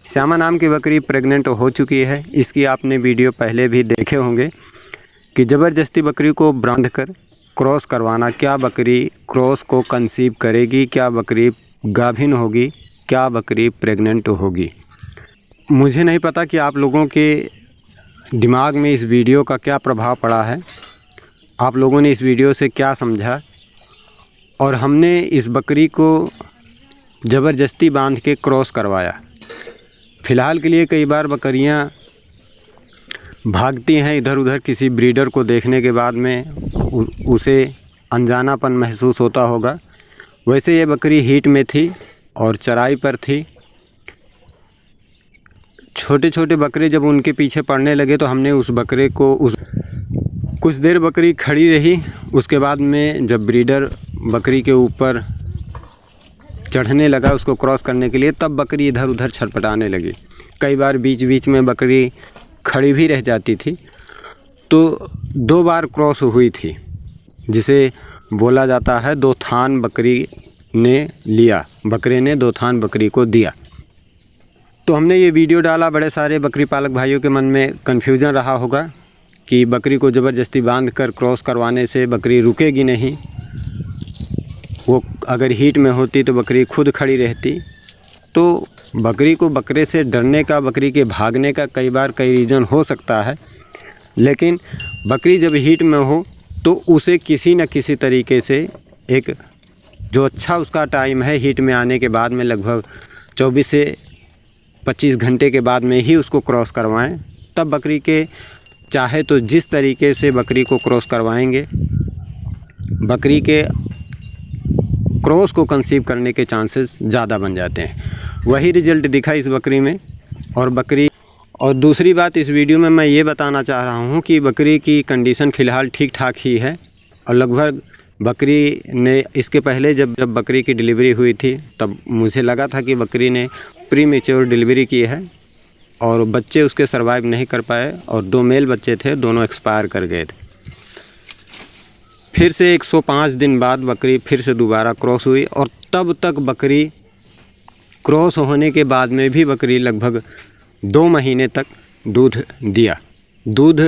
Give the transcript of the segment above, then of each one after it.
श्यामा नाम की बकरी प्रेग्नेंट हो चुकी है। इसकी आपने वीडियो पहले भी देखे होंगे कि ज़बरदस्ती बकरी को बांध कर क्रॉस करवाना। क्या बकरी क्रॉस को कंसीव करेगी, क्या बकरी गाभिन होगी, क्या बकरी प्रेग्नेंट होगी। मुझे नहीं पता कि आप लोगों के दिमाग में इस वीडियो का क्या प्रभाव पड़ा है, आप लोगों ने इस वीडियो से क्या समझा। और हमने इस बकरी को ज़बरदस्ती बांध के क्रॉस करवाया। फ़िलहाल के लिए कई बार बकरियां भागती हैं इधर उधर किसी ब्रीडर को देखने के बाद में उसे अनजानापन महसूस होता होगा। वैसे ये बकरी हीट में थी और चराई पर थी। छोटे छोटे बकरे जब उनके पीछे पड़ने लगे तो हमने उस बकरे को कुछ देर बकरी खड़ी रही। उसके बाद में जब ब्रीडर बकरी के ऊपर चढ़ने लगा उसको क्रॉस करने के लिए, तब बकरी इधर उधर छटपटाने लगी। कई बार बीच बीच में बकरी खड़ी भी रह जाती थी। तो 2 बार क्रॉस हुई थी, जिसे बोला जाता है 2 थान बकरी ने लिया, बकरे ने 2 थान बकरी को दिया। तो हमने ये वीडियो डाला, बड़े सारे बकरी पालक भाइयों के मन में कन्फ्यूज़न रहा होगा कि बकरी को ज़बरदस्ती बांध कर क्रॉस करवाने से बकरी रुकेगी नहीं। वो अगर हीट में होती तो बकरी खुद खड़ी रहती। तो बकरी को बकरे से डरने का, बकरी के भागने का कई बार कई रीज़न हो सकता है, लेकिन बकरी जब हीट में हो तो उसे किसी न किसी तरीके से एक जो अच्छा उसका टाइम है हीट में आने के बाद में, लगभग 24 से 25 घंटे के बाद में ही उसको क्रॉस करवाएं। तब बकरी के चाहे तो जिस तरीके से बकरी को क्रॉस करवाएंगे, बकरी के क्रॉस को कंसीव करने के चांसेस ज़्यादा बन जाते हैं। वही रिज़ल्ट दिखा इस बकरी में। और दूसरी बात, इस वीडियो में मैं ये बताना चाह रहा हूँ कि बकरी की कंडीशन फ़िलहाल ठीक ठाक ही है। और लगभग बकरी ने इसके पहले जब बकरी की डिलीवरी हुई थी तब मुझे लगा था कि बकरी ने प्री मैच्योर डिलीवरी की है और बच्चे उसके सर्वाइव नहीं कर पाए और 2 मेल बच्चे थे, दोनों एक्सपायर कर गए थे। फिर से 105 दिन बाद बकरी फिर से दोबारा क्रॉस हुई और तब तक बकरी क्रॉस होने के बाद में भी बकरी लगभग 2 महीने तक दूध दिया। दूध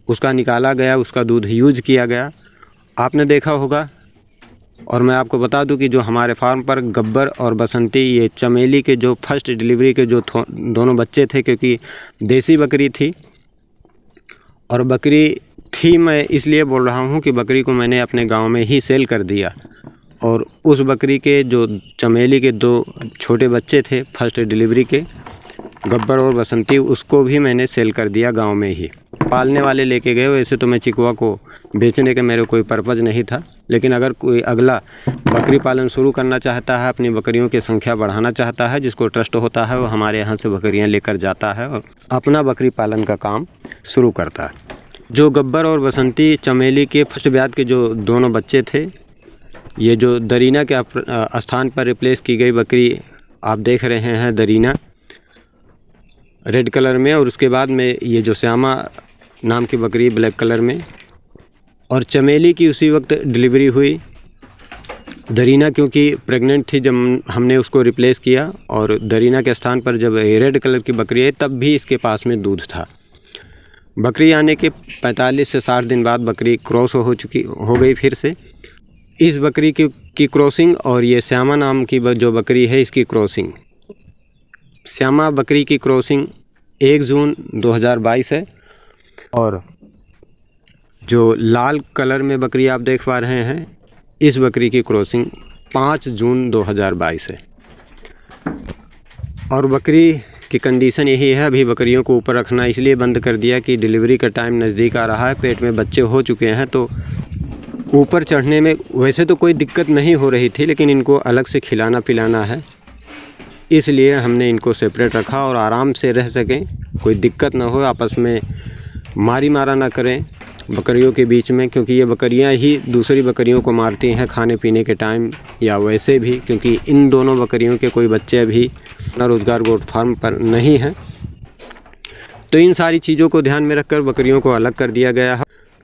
उसका निकाला गया, उसका दूध यूज किया गया, आपने देखा होगा। और मैं आपको बता दूं कि जो हमारे फार्म पर गब्बर और बसंती, ये चमेली के जो फर्स्ट डिलीवरी के जो दोनों बच्चे थे, क्योंकि देसी बकरी थी और बकरी थी, मैं इसलिए बोल रहा हूं कि बकरी को मैंने अपने गांव में ही सेल कर दिया। और उस बकरी के जो चमेली के 2 छोटे बच्चे थे फर्स्ट डिलीवरी के, गब्बर और बसंती, उसको भी मैंने सेल कर दिया गांव में ही। पालने वाले लेके गए। वैसे तो मैं चिकवा को बेचने का मेरे कोई पर्पज़ नहीं था, लेकिन अगर कोई अगला बकरी पालन शुरू करना चाहता है, अपनी बकरियों की संख्या बढ़ाना चाहता है, जिसको ट्रस्ट होता है, वो हमारे यहाँ से बकरियाँ लेकर जाता है और अपना बकरी पालन का काम शुरू करता है। जो गब्बर और बसंती चमेली के फर्स्ट ब्यात के जो दोनों बच्चे थे, ये जो दरीना के स्थान पर रिप्लेस की गई बकरी आप देख रहे हैं, दरीना रेड कलर में, और उसके बाद में ये जो श्यामा नाम की बकरी ब्लैक कलर में। और चमेली की उसी वक्त डिलीवरी हुई। दरीना क्योंकि प्रेग्नेंट थी जब हमने उसको रिप्लेस किया, और दरीना के स्थान पर जब रेड कलर की बकरी आई तब भी इसके पास में दूध था। बकरी आने के 45 से 60 दिन बाद बकरी क्रॉस हो गई फिर से। इस बकरी की क्रॉसिंग और ये श्यामा नाम की जो बकरी है इसकी क्रॉसिंग, श्यामा बकरी की क्रॉसिंग 1 जून 2022 है, और जो लाल कलर में बकरी आप देख पा रहे हैं, इस बकरी की क्रॉसिंग 5 जून 2022 है। और बकरी की कंडीशन यही है। अभी बकरियों को ऊपर रखना इसलिए बंद कर दिया कि डिलीवरी का टाइम नज़दीक आ रहा है, पेट में बच्चे हो चुके हैं, तो ऊपर चढ़ने में वैसे तो कोई दिक्कत नहीं हो रही थी, लेकिन इनको अलग से खिलाना पिलाना है, इसलिए हमने इनको सेपरेट रखा और आराम से रह सकें, कोई दिक्कत ना हो, आपस में मारी मारा ना करें बकरियों के बीच में, क्योंकि ये बकरियां ही दूसरी बकरियों को मारती हैं खाने पीने के टाइम या वैसे भी, क्योंकि इन दोनों बकरियों के कोई बच्चे अभी अपना रोज़गार गोट फार्म पर नहीं हैं। तो इन सारी चीज़ों को ध्यान में रखकर बकरियों को अलग कर दिया गया है।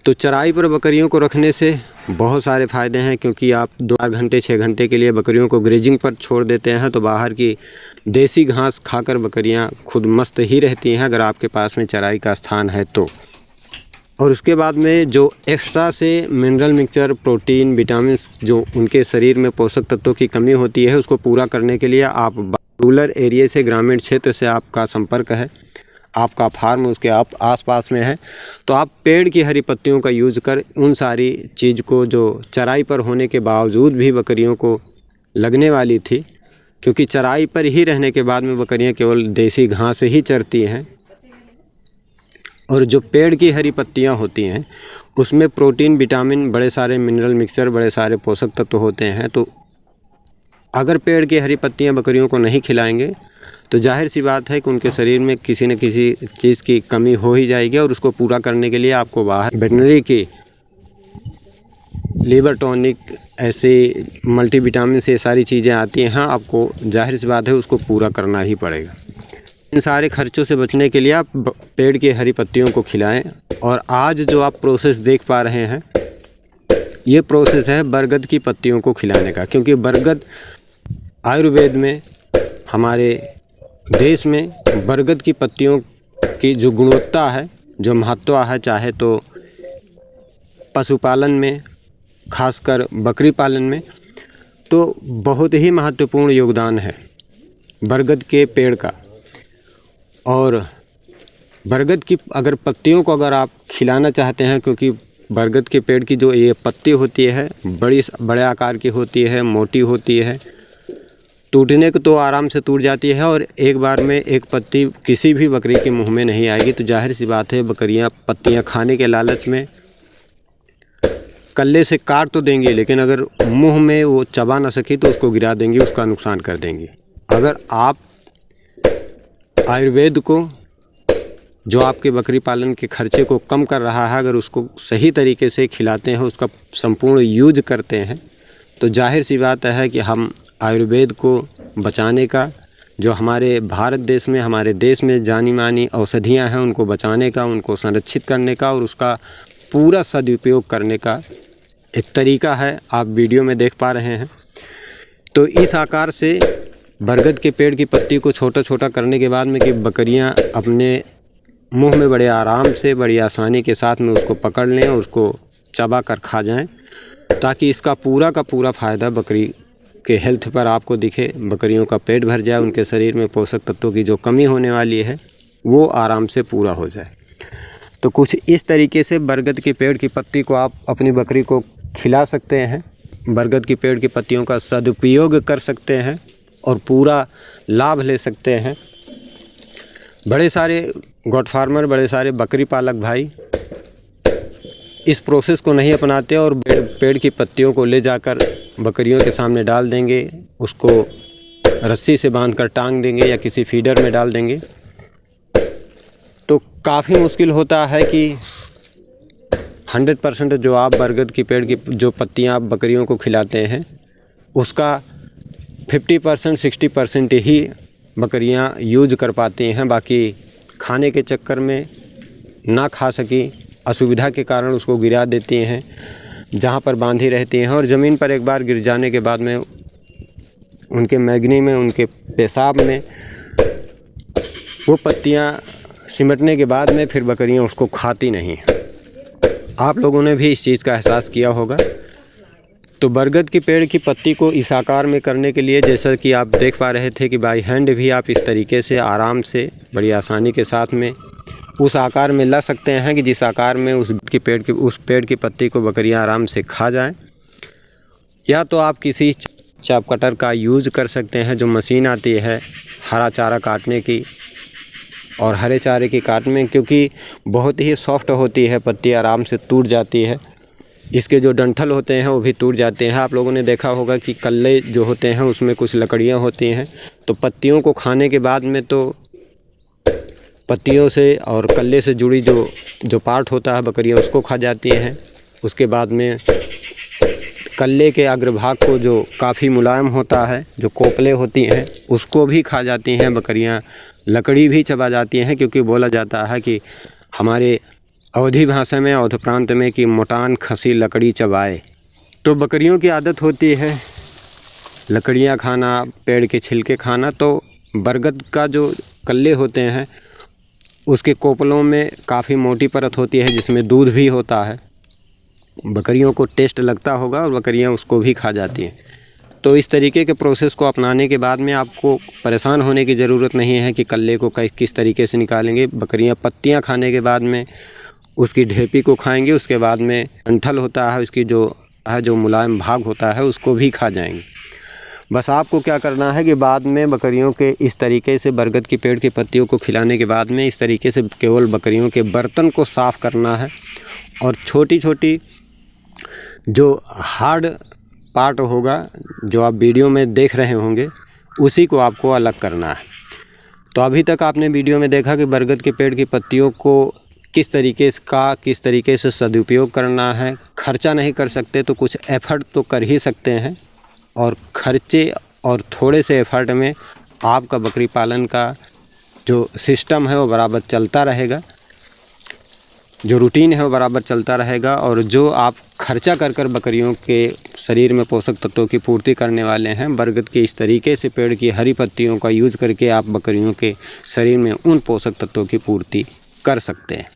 तो चराई पर बकरियों को रखने से बहुत सारे फ़ायदे हैं, क्योंकि आप 2-4 घंटे 6 घंटे के लिए बकरियों को ग्रेजिंग पर छोड़ देते हैं तो बाहर की देसी घास खाकर बकरियां खुद मस्त ही रहती हैं, अगर आपके पास में चराई का स्थान है तो। और उसके बाद में जो एक्स्ट्रा से मिनरल मिक्सचर, प्रोटीन, विटामिन्स जो उनके शरीर में पोषक तत्वों की कमी होती है उसको पूरा करने के लिए आप रूरल एरिया से, ग्रामीण क्षेत्र से आपका संपर्क है, आपका फार्म उसके आप आसपास में है, तो आप पेड़ की हरी पत्तियों का यूज कर उन सारी चीज़ को जो चराई पर होने के बावजूद भी बकरियों को लगने वाली थी, क्योंकि चराई पर ही रहने के बाद में बकरियां केवल देसी घास ही चरती हैं, और जो पेड़ की हरी पत्तियां होती हैं उसमें प्रोटीन, विटामिन, बड़े सारे मिनरल मिक्सचर, बड़े सारे पोषक तत्व होते हैं। तो अगर पेड़ की हरी पत्तियां बकरियों को नहीं खिलाएंगे तो जाहिर सी बात है कि उनके शरीर में किसी न किसी चीज़ की कमी हो ही जाएगी, और उसको पूरा करने के लिए आपको बाहर वेटनरी की लीवर टॉनिक, ऐसे मल्टीविटामिन से सारी चीज़ें आती हैं, आपको जाहिर सी बात है उसको पूरा करना ही पड़ेगा। इन सारे खर्चों से बचने के लिए आप पेड़ की हरी पत्तियों को खिलाएं। और आज जो आप प्रोसेस देख पा रहे हैं ये प्रोसेस है बरगद की पत्तियों को खिलाने का, क्योंकि बरगद आयुर्वेद में, हमारे देश में बरगद की पत्तियों की जो गुणवत्ता है, जो महत्व है, चाहे तो पशुपालन में, खासकर बकरी पालन में, तो बहुत ही महत्वपूर्ण योगदान है बरगद के पेड़ का। और बरगद की अगर पत्तियों को अगर आप खिलाना चाहते हैं, क्योंकि बरगद के पेड़ की जो ये पत्ती होती है बड़े आकार की होती है, मोटी होती है, टूटने को तो आराम से टूट जाती है, और एक बार में एक पत्ती किसी भी बकरी के मुंह में नहीं आएगी। तो जाहिर सी बात है बकरियां पत्तियां खाने के लालच में कल्ले से काट तो देंगी, लेकिन अगर मुंह में वो चबा ना सकी तो उसको गिरा देंगी, उसका नुकसान कर देंगी। अगर आप आयुर्वेद को, जो आपके बकरी पालन के खर्चे को कम कर रहा है, अगर उसको सही तरीके से खिलाते हैं, उसका संपूर्ण यूज करते हैं, तो जाहिर सी बात है कि हम आयुर्वेद को बचाने का, जो हमारे भारत देश में, हमारे देश में जानी मानी औषधियाँ हैं, उनको बचाने का, उनको संरक्षित करने का और उसका पूरा सदुपयोग करने का एक तरीका है, आप वीडियो में देख पा रहे हैं। तो इस आकार से बरगद के पेड़ की पत्ती को छोटा छोटा करने के बाद में कि बकरियां अपने मुंह में बड़े आराम से, बड़ी आसानी के साथ में उसको पकड़ लें और उसको चबा कर खा जाएं, ताकि इसका पूरा का पूरा फ़ायदा बकरी के हेल्थ पर आपको दिखे, बकरियों का पेट भर जाए, उनके शरीर में पोषक तत्वों की जो कमी होने वाली है वो आराम से पूरा हो जाए। तो कुछ इस तरीके से बरगद के पेड़ की पत्ती को आप अपनी बकरी को खिला सकते हैं, बरगद की पेड़ की पत्तियों का सदुपयोग कर सकते हैं और पूरा लाभ ले सकते हैं। बड़े सारे गॉट फार्मर, बड़े सारे बकरी पालक भाई इस प्रोसेस को नहीं अपनाते और पेड़ की पत्तियों को ले जाकर बकरियों के सामने डाल देंगे, उसको रस्सी से बांधकर टांग देंगे या किसी फीडर में डाल देंगे। तो काफ़ी मुश्किल होता है कि 100% जो आप बरगद की पेड़ की जो पत्तियां आप बकरियों को खिलाते हैं उसका 50% 60% ही बकरियां यूज कर पाती हैं, बाकी खाने के चक्कर में ना खा सकी, असुविधा के कारण उसको गिरा देती हैं, जहां पर बांधी रहती हैं और ज़मीन पर एक बार गिर जाने के बाद में उनके मैगनी में, उनके पेशाब में वो पत्तियां सिमटने के बाद में फिर बकरियां उसको खाती नहीं। आप लोगों ने भी इस चीज़ का एहसास किया होगा। तो बरगद की पेड़ की पत्ती को इस आकार में करने के लिए, जैसा कि आप देख पा रहे थे कि बाई हैंड भी आप इस तरीके से आराम से, बड़ी आसानी के साथ में उस आकार में ला सकते हैं कि जिस आकार में उस पेड़ की पत्ती को बकरियां आराम से खा जाएं। या तो आप किसी चाप कटर का यूज़ कर सकते हैं, जो मशीन आती है हरा चारा काटने की और हरे चारे की काटने, क्योंकि बहुत ही सॉफ्ट होती है पत्ती, आराम से टूट जाती है। इसके जो डंठल होते हैं वो भी टूट जाते हैं। आप लोगों ने देखा होगा कि कल्ले जो होते हैं उसमें कुछ लकड़ियां होती हैं, तो पत्तियों को खाने के बाद में तो पत्तियों से और कल्ले से जुड़ी जो पार्ट होता है बकरियां उसको खा जाती हैं। उसके बाद में कल्ले के अग्रभाग को जो काफ़ी मुलायम होता है, जो कोपले होती हैं, उसको भी खा जाती हैं बकरियां। लकड़ी भी चबा जाती हैं, क्योंकि बोला जाता है कि हमारे अवधी भाषा में, अवध प्रांत में कि मोटान खसी लकड़ी चबाए। तो बकरियों की आदत होती है लकड़ियाँ खाना, पेड़ के छिलके खाना। तो बरगद का जो कल्ले होते हैं उसके कोपलों में काफ़ी मोटी परत होती है जिसमें दूध भी होता है। बकरियों को टेस्ट लगता होगा और बकरियां उसको भी खा जाती हैं। तो इस तरीके के प्रोसेस को अपनाने के बाद में आपको परेशान होने की ज़रूरत नहीं है कि कल्ले को किस तरीके से निकालेंगे। बकरियां पत्तियां खाने के बाद में उसकी ढेपी को खाएंगे, उसके बाद में अंठल होता है उसकी जो मुलायम भाग होता है उसको भी खा जाएंगे। बस आपको क्या करना है कि बाद में बकरियों के इस तरीके से बरगद की पेड़ की पत्तियों को खिलाने के बाद में इस तरीके से केवल बकरियों के बर्तन को साफ़ करना है और छोटी छोटी जो हार्ड पार्ट होगा जो आप वीडियो में देख रहे होंगे उसी को आपको अलग करना है। तो अभी तक आपने वीडियो में देखा कि बरगद के पेड़ की पत्तियों को किस तरीके से सदुपयोग करना है। खर्चा नहीं कर सकते तो कुछ एफर्ट तो कर ही सकते हैं, और खर्चे और थोड़े से एफर्ट में आपका बकरी पालन का जो सिस्टम है वो बराबर चलता रहेगा, जो रूटीन है वो बराबर चलता रहेगा। और जो आप खर्चा कर बकरियों के शरीर में पोषक तत्वों की पूर्ति करने वाले हैं, बरगद के इस तरीके से पेड़ की हरी पत्तियों का यूज़ करके आप बकरियों के शरीर में उन पोषक तत्वों की पूर्ति कर सकते हैं।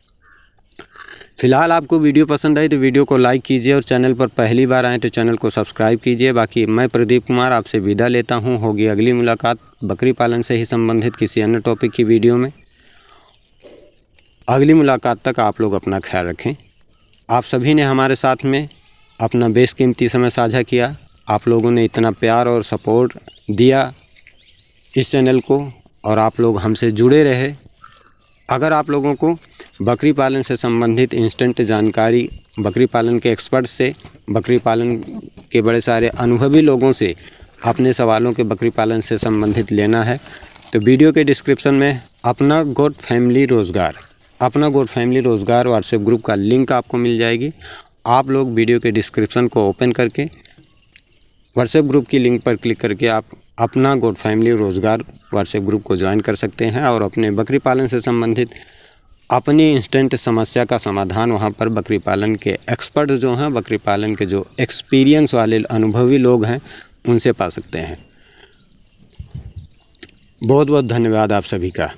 फिलहाल आपको वीडियो पसंद आई तो वीडियो को लाइक कीजिए और चैनल पर पहली बार आए तो चैनल को सब्सक्राइब कीजिए। बाकी मैं प्रदीप कुमार आपसे विदा लेता हूँ। होगी अगली मुलाकात बकरी पालन से ही संबंधित किसी अन्य टॉपिक की वीडियो में। अगली मुलाकात तक आप लोग अपना ख्याल रखें। आप सभी ने हमारे साथ में अपना बेशकीमती समय साझा किया। आप लोगों ने इतना प्यार और सपोर्ट दिया इस चैनल को और आप लोग हमसे जुड़े रहे। अगर आप लोगों को बकरी पालन से संबंधित इंस्टेंट जानकारी बकरी पालन के एक्सपर्ट से, बकरी पालन के बड़े सारे अनुभवी लोगों से अपने सवालों के बकरी पालन से संबंधित लेना है तो वीडियो के डिस्क्रिप्शन में अपना गोट फैमिली रोज़गार व्हाट्सएप ग्रुप का लिंक आपको मिल जाएगी। आप लोग वीडियो के डिस्क्रिप्शन को ओपन करके व्हाट्सएप ग्रुप की लिंक पर क्लिक करके आप अपना गोट फैमिली रोज़गार व्हाट्सएप ग्रुप को ज्वाइन कर सकते हैं और अपने बकरी पालन से संबंधित अपनी इंस्टेंट समस्या का समाधान वहां पर बकरी पालन के एक्सपर्ट जो हैं, बकरी पालन के जो एक्सपीरियंस वाले अनुभवी लोग हैं उनसे पा सकते हैं। बहुत बहुत धन्यवाद आप सभी का।